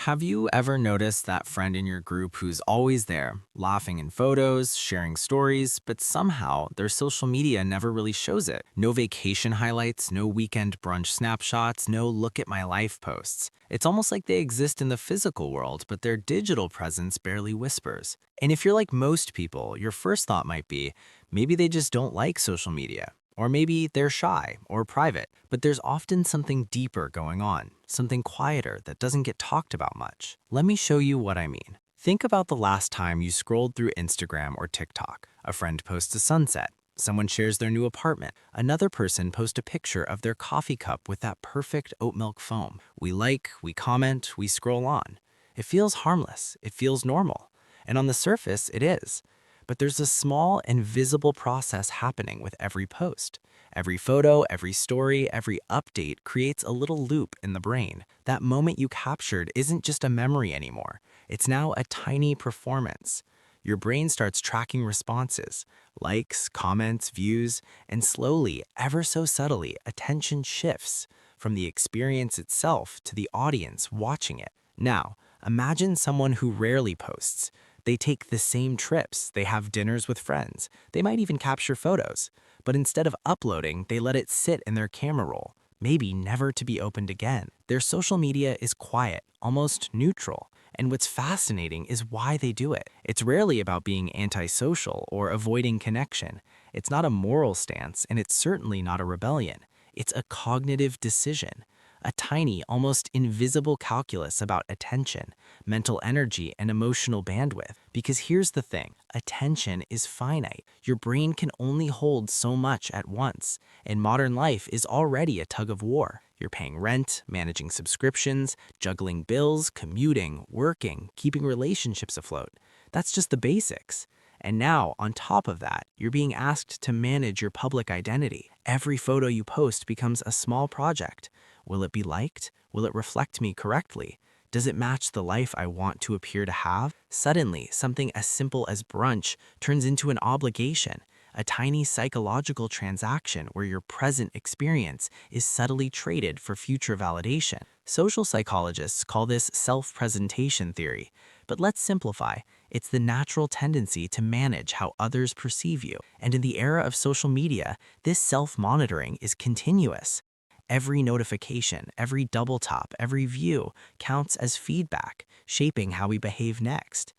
Have you ever noticed that friend in your group who's always there, laughing in photos, sharing stories, but somehow their social media never really shows it? No vacation highlights, no weekend brunch snapshots, no look at my life posts. It's almost like they exist in the physical world, but their digital presence barely whispers. And if you're like most people, your first thought might be, maybe they just don't like social media. Or maybe they're shy or private, but there's often something deeper going on, something quieter that doesn't get talked about much. Let me show you what I mean. Think about the last time you scrolled through Instagram or TikTok. A friend posts a sunset. Someone shares their new apartment. Another person posts a picture of their coffee cup with that perfect oat milk foam. We like, we comment, we scroll on. It feels harmless. It feels normal. And on the surface, it is. But there's a small, invisible process happening with every post. Every photo, every story, every update creates a little loop in the brain. That moment you captured isn't just a memory anymore. It's now a tiny performance. Your brain starts tracking responses, likes, comments, views, and slowly, ever so subtly, attention shifts from the experience itself to the audience watching it. Now, imagine someone who rarely posts. They take the same trips, they have dinners with friends, they might even capture photos. But instead of uploading, they let it sit in their camera roll, maybe never to be opened again. Their social media is quiet, almost neutral. And what's fascinating is why they do it. It's rarely about being antisocial or avoiding connection. It's not a moral stance, and it's certainly not a rebellion. It's a cognitive decision. A tiny, almost invisible calculus about attention, mental energy, and emotional bandwidth. Because here's the thing, attention is finite. Your brain can only hold so much at once, and modern life is already a tug of war. You're paying rent, managing subscriptions, juggling bills, commuting, working, keeping relationships afloat. That's just the basics. And now, on top of that, you're being asked to manage your public identity. Every photo you post becomes a small project. Will it be liked? Will it reflect me correctly? Does it match the life I want to appear to have? Suddenly, something as simple as brunch turns into an obligation, a tiny psychological transaction where your present experience is subtly traded for future validation. Social psychologists call this self-presentation theory, but let's simplify. It's the natural tendency to manage how others perceive you. And in the era of social media, this self-monitoring is continuous. Every notification, every double tap, every view counts as feedback, shaping how we behave next.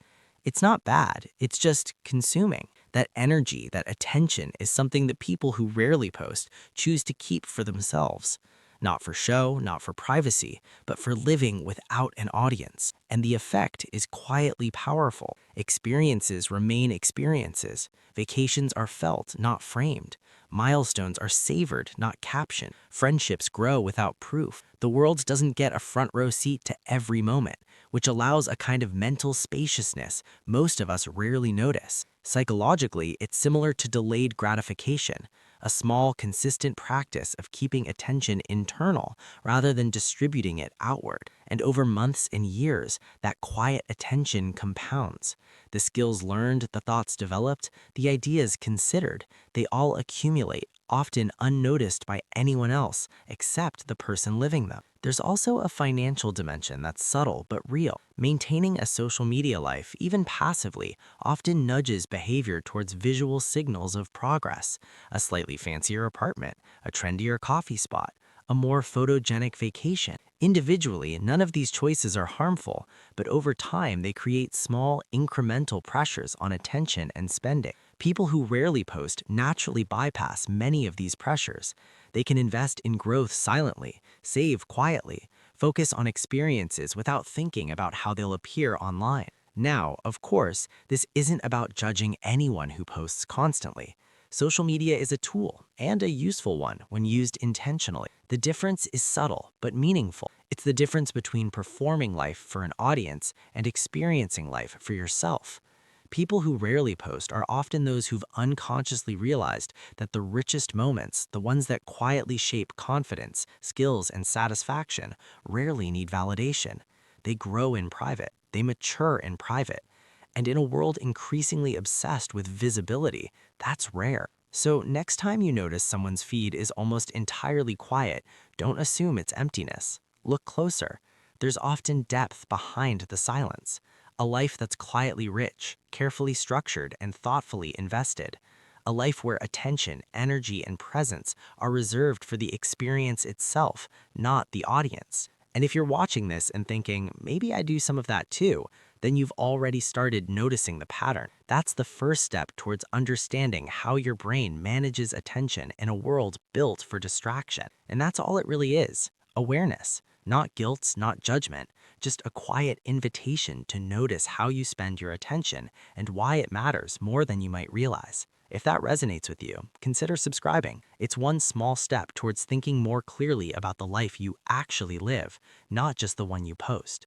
It's not bad, it's just consuming. That energy, that attention is something that people who rarely post choose to keep for themselves. Not for show, not for privacy, but for living without an audience. And the effect is quietly powerful. Experiences remain experiences. Vacations are felt, not framed. Milestones are savored, not captioned. Friendships grow without proof. The world doesn't get a front row seat to every moment, which allows a kind of mental spaciousness most of us rarely notice. Psychologically, it's similar to delayed gratification, a small, consistent practice of keeping attention internal rather than distributing it outward. And over months and years, that quiet attention compounds. The skills learned, the thoughts developed, the ideas considered, they all accumulate, often unnoticed by anyone else except the person living them. There's also a financial dimension that's subtle but real. Maintaining a social media life, even passively, often nudges behavior towards visual signals of progress. A slightly fancier apartment, a trendier coffee spot, a more photogenic vacation. Individually, none of these choices are harmful, but over time they create small, incremental pressures on attention and spending. People who rarely post naturally bypass many of these pressures. They can invest in growth silently, save quietly, focus on experiences without thinking about how they'll appear online. Now, of course, this isn't about judging anyone who posts constantly. Social media is a tool, and a useful one when used intentionally. The difference is subtle but meaningful. It's the difference between performing life for an audience and experiencing life for yourself. People who rarely post are often those who've unconsciously realized that the richest moments, the ones that quietly shape confidence, skills, and satisfaction, rarely need validation. They grow in private. They mature in private. And in a world increasingly obsessed with visibility, that's rare. So next time you notice someone's feed is almost entirely quiet, don't assume it's emptiness. Look closer. There's often depth behind the silence, a life that's quietly rich, carefully structured, and thoughtfully invested. A life where attention, energy, and presence are reserved for the experience itself, not the audience. And if you're watching this and thinking, maybe I do some of that too, then you've already started noticing the pattern. That's the first step towards understanding how your brain manages attention in a world built for distraction. And that's all it really is: awareness. Not guilt, not judgment, just a quiet invitation to notice how you spend your attention and why it matters more than you might realize. If that resonates with you, consider subscribing. It's one small step towards thinking more clearly about the life you actually live, not just the one you post.